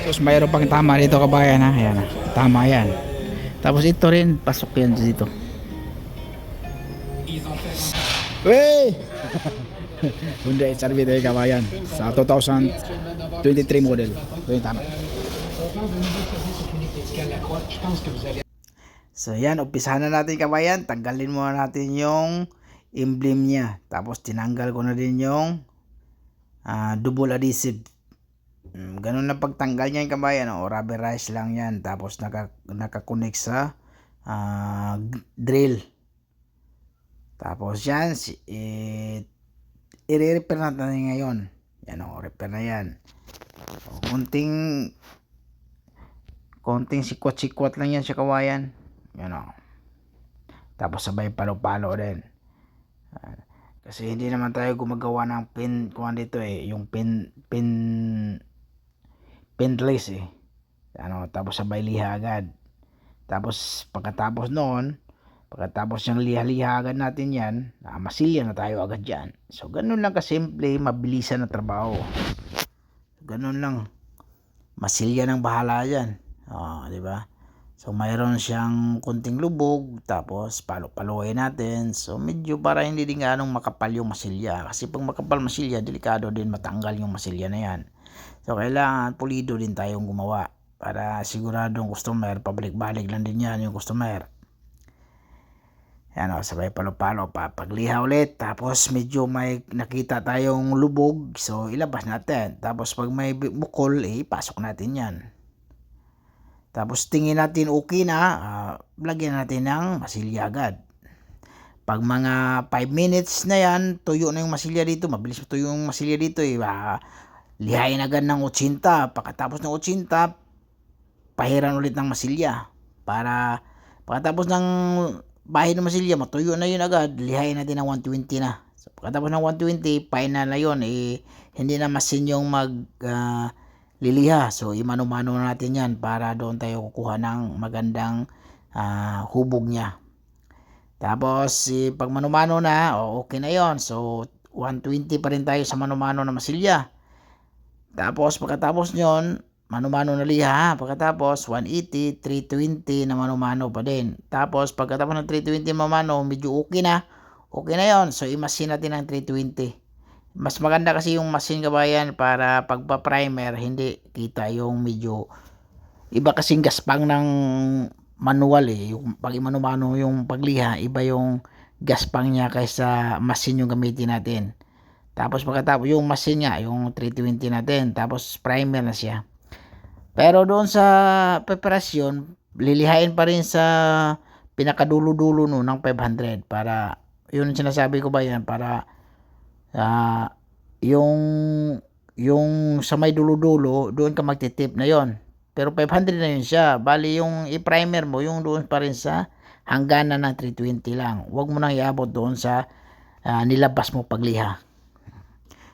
Tapos mayroon pang tama dito kabayan ha. Ayan ha. Tama yan. Tapos ito rin, pasok yan dito. Wey! Hyundai HRV tayo kabayan. Sa 2023 model. Ito yung tama. So yan, umpisahan na natin kabayan. Tanggalin muna natin yung emblem niya. Tapos tinanggal ko na din yung double adhesive. Ganun na pagtanggal niya yung kabayan. Rubberize lang yan. Tapos nakakonect sa drill. Tapos yan, i-repair natin ngayon. Yan repair na yan. So, konting sikwat-sikwat lang yan sa kawayan. Yan Tapos sabay palo-palo din. Kasi hindi naman tayo gumagawa ng pin kuan dito yung pinless tapos sabay liha agad. Tapos pagkatapos yung liha-liha agad natin yan, masilya na tayo agad yan. So ganun lang kasimple, mabilisan na trabaho. Ganun lang. Masilya ng bahala yan. Di ba? So mayroon siyang kunting lubog, tapos palo-paloy natin. So medyo para hindi din ganong makapal yung masilya. Kasi pag makapal masilya, delikado din matanggal yung masilya na yan. So kailangan pulido din tayong gumawa para siguradong customer, pabalik-balik lang din yan yung customer. Yan sabay palo-palo pa. Pagliha ulit, tapos medyo may nakita tayong lubog, so ilabas natin. Tapos pag may bukol, ipasok natin yan. Tapos tingin natin okay na, lagyan natin ng masilya agad. Pag mga 5 minutes na yan, tuyo na yung masilya dito. Mabilis tuyo yung masilya dito. Lihain agad ng 80. Pagkatapos ng 80, pahiran ulit ng masilya. Para pagkatapos ng bahid ng masilya, matuyo na yun agad. Lihain natin ng 120 na. So, pagkatapos ng 120, final na yun. Hindi na masin yung liliha. So imano-mano natin yan para doon tayo kukuha ng magandang hubog niya. Tapos pag mano-mano na, okay na yon. So 120 pa rin tayo sa mano-mano na masilya. Tapos pagkatapos nyon, mano-mano na liha. Pagkatapos 180, 320 na mano-mano pa din. Tapos pagkatapos ng 320 mamano, medyo okay na. Okay na yon. So imasin natin ng 320. Mas maganda kasi yung machine kabayan para pagpa-primer hindi kita yung medyo iba kasing gaspang ng manual yung pag mano-mano yung pagliha, iba yung gaspang niya kaysa machine yung gamitin natin. Tapos pagkatapos yung machine nga yung 320 natin, tapos primer na siya. Pero doon sa preparasyon, lilihain pa rin sa pinakadulo-dulo ng 500 para yun sinasabi ko ba yan para yung sa may dulo-dulo, doon ka magtitip na yon. Pero 500 na yun siya. Bali yung i-primer mo, yung doon pa rin sa hangganan ng 320 lang. Huwag mo nang iabot doon sa nilabas mo pagliha.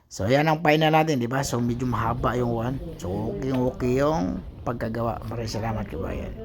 So yan ang final natin, di ba? So medyo mahaba yung one. So okay yung pagkagawa. Maraming salamat kabayan.